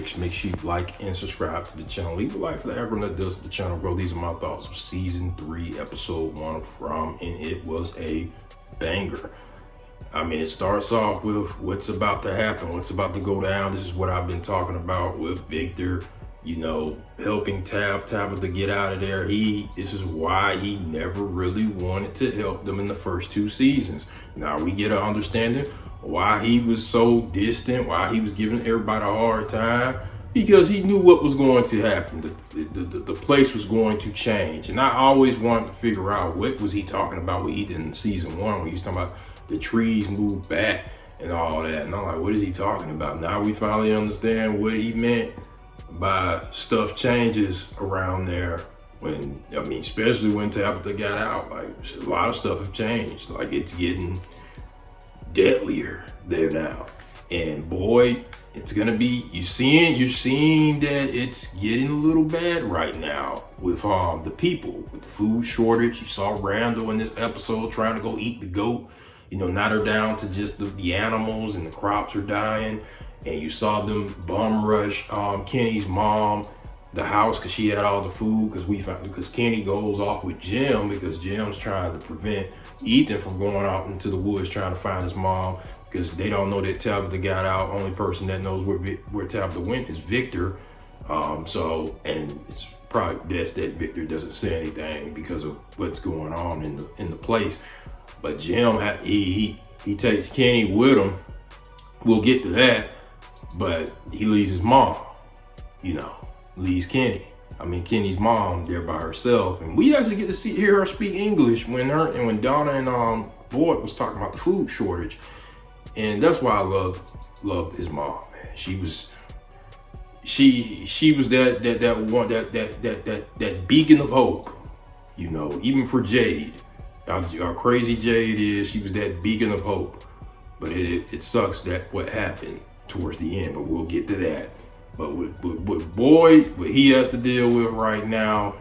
breaks, make sure you like and subscribe to the channel. Leave a like for the everyone that does the channel grow. These are my thoughts of season 3, episode 1 from, and it was a banger. I mean, it starts off with what's about to happen, what's about to go down. This is what I've been talking about with Victor, you know, helping Tabitha get out of there. This is why he never really wanted to help them in the first 2 seasons. Now we get an understanding why he was so distant, why he was giving everybody a hard time, because he knew what was going to happen. The place was going to change. And I always wanted to figure out what was he talking about what he did in season 1 when he was talking about the trees moved back and all that. And I'm like, what is he talking about? Now we finally understand what he meant by stuff changes around there. When, I mean, especially when Tabitha got out, like a lot of stuff have changed. Like it's getting deadlier there now. And boy, it's gonna be, you're seeing that it's getting a little bad right now with the people, with the food shortage. You saw Randall in this episode trying to go eat the goat, you know, not her down to just the animals, and the crops are dying. And you saw them bum rush Kenny's mom, the house, because she had all the food, because Kenny goes off with Jim because Jim's trying to prevent Ethan from going out into the woods trying to find his mom, because they don't know that Tabitha got out. Only person that knows where Tabitha went is Victor. And it's probably best that Victor doesn't say anything because of what's going on in the place. But Jim, he takes Kenny with him. We'll get to that. But he leaves his mom, you know, leaves Kenny's mom there by herself. And we actually get to hear her speak English when Donna and Boyd was talking about the food shortage. And that's why I loved his mom, man. She was that beacon of hope, you know, even for Jade. How crazy Jade is, she was that beacon of hope. But it sucks that what happened towards the end, but we'll get to that. But with Boyd, what he has to deal with right now,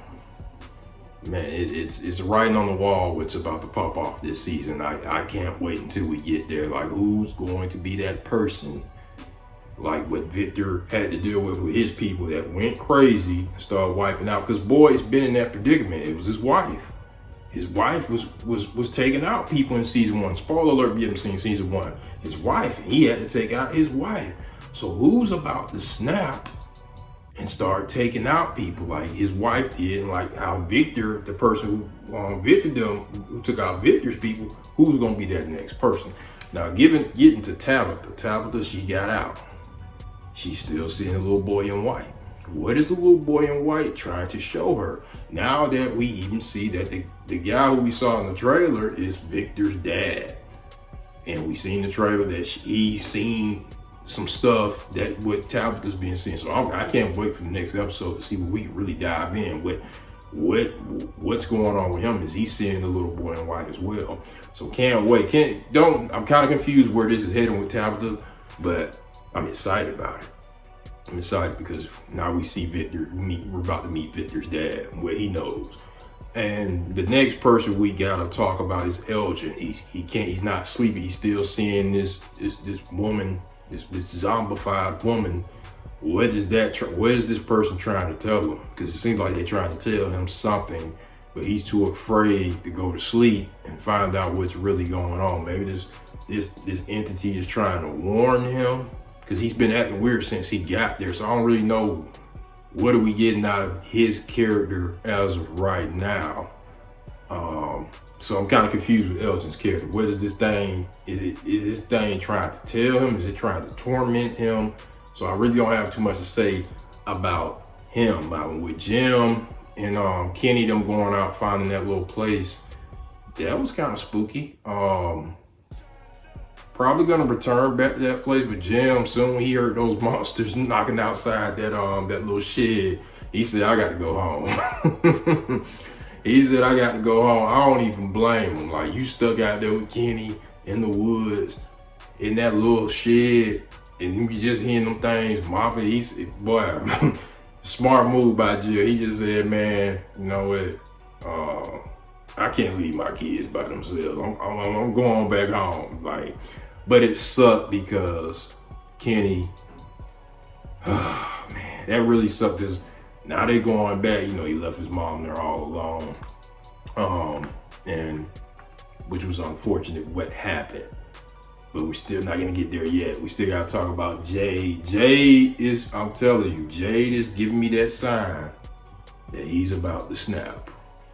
man, it's writing on the wall what's about to pop off this season. I can't wait until we get there. Like, who's going to be that person, like what Victor had to deal with his people that went crazy and started wiping out? Because Boyd's been in that predicament. It was his wife. His wife was taking out people in season 1. Spoiler alert, if you haven't seen season 1. His wife, he had to take out his wife. So who's about to snap and start taking out people like his wife did, and like how Victor, the person who took out Victor's people, who's gonna be that next person? Now, getting to Tabitha, she got out. She's still seeing a little boy in white. What is the little boy in white trying to show her? Now that we even see that the guy who we saw in the trailer is Victor's dad. And we seen the trailer that he's seen some stuff that what Tabitha's being seen. So I can't wait for the next episode to see what we can really dive in with. What's going on with him? Is he seeing the little boy in white as well? So can't wait. I'm kind of confused where this is heading with Tabitha, but I'm excited about it. I'm excited because now we see Victor. We're about to meet Victor's dad, what he knows. And the next person we gotta talk about is Elgin. He's not sleepy. He's still seeing this woman, this zombified woman. What is this person trying to tell him? Because it seems like they're trying to tell him something, but he's too afraid to go to sleep and find out what's really going on. Maybe this entity is trying to warn him, because he's been acting weird since he got there. So I don't really know what are we getting out of his character as of right now. So I'm kind of confused with Elgin's character. What is this thing? Is this thing trying to tell him? Is it trying to torment him? So I really don't have too much to say about him. With Jim and Kenny, them going out finding that little place, that was kind of spooky. Probably gonna return back to that place with Jim soon when he heard those monsters knocking outside that little shed. He said, I got to go home. He said, I got to go home. I don't even blame him. Like, you stuck out there with Kenny in the woods, in that little shed, and you just hearing them things mopping. He said, boy, smart move by Jill. He just said, man, you know what? I can't leave my kids by themselves. I'm going back home. Like, but it sucked because Kenny, man, that really sucked. Cause now they going back. You know, he left his mom there all alone, and which was unfortunate what happened. But we're still not gonna get there yet. We still gotta talk about Jade. Jade is, I'm telling you, Jade is giving me that sign that he's about to snap.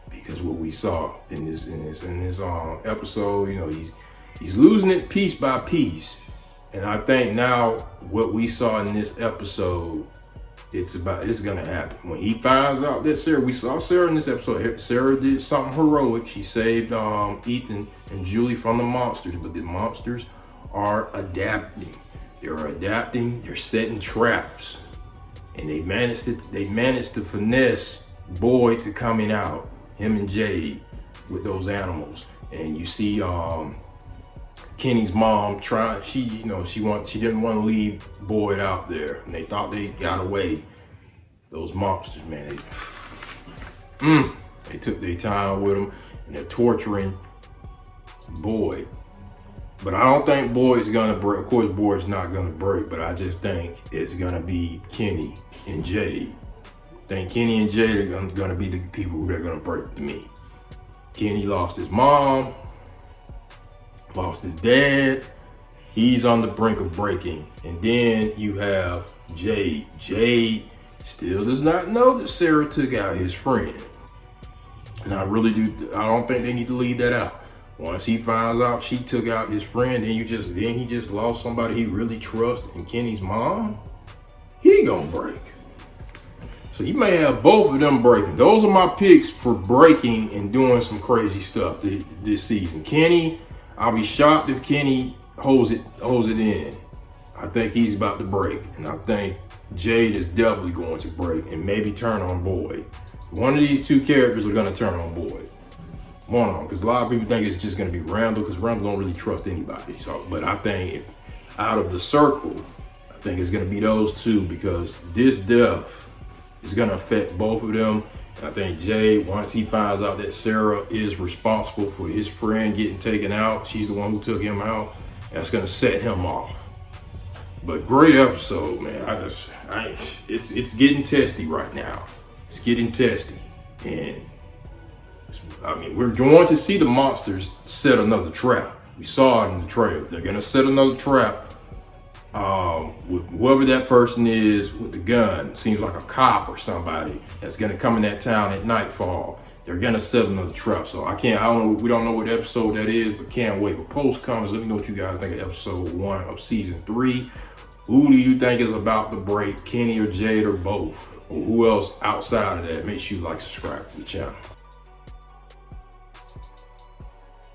Because what we saw in this episode, you know, he's losing it piece by piece. And I think now what we saw in this episode, it's gonna happen. When he finds out that Sarah, we saw Sarah in this episode, Sarah did something heroic. She saved Ethan and Julie from the monsters, but the monsters are adapting. They're adapting, they're setting traps. And they managed to finesse Boyd to coming out, him and Jade, with those animals. And you see Kenny's mom she didn't want to leave Boyd out there, and they thought they got away. Those monsters, man, they took their time with him, and they're torturing Boyd. But I don't think Boyd's gonna break. Of course, Boyd's not gonna break, but I just think it's gonna be Kenny and Jade. I think Kenny and Jade are gonna be the people who are gonna break to me. Kenny lost his mom, lost his dad. He's on the brink of breaking. And then you have Jade. Jade still does not know that Sarah took out his friend. And I don't think they need to leave that out. Once he finds out she took out his friend, then he just lost somebody he really trusts in Kenny's mom, he gonna break. So you may have both of them breaking. Those are my picks for breaking and doing some crazy stuff this season. Kenny, I'll be shocked if Kenny holds it in. I think he's about to break, and I think Jade is definitely going to break and maybe turn on Boyd. One of these two characters are gonna turn on Boyd. One of them, because a lot of people think it's just gonna be Randall, because Randall don't really trust anybody. So, but I think out of the circle, I think it's gonna be those two, because this death is gonna affect both of them. And I think Jade, once he finds out that Sarah is responsible for his friend getting taken out, she's the one who took him out, that's gonna set him off. But great episode, man. It's getting testy right now. It's getting testy, and I mean, we're going to see the monsters set another trap. We saw it in the trailer. They're gonna set another trap with whoever that person is with the gun. Seems like a cop or somebody that's gonna come in that town at nightfall. They're gonna set another trap. So we don't know what episode that is, but can't wait for post comments. Let me know what you guys think of episode 1 of season 3. Who do you think is about to break, Kenny or Jade or both? Or who else outside of that? Make sure you like, subscribe to the channel.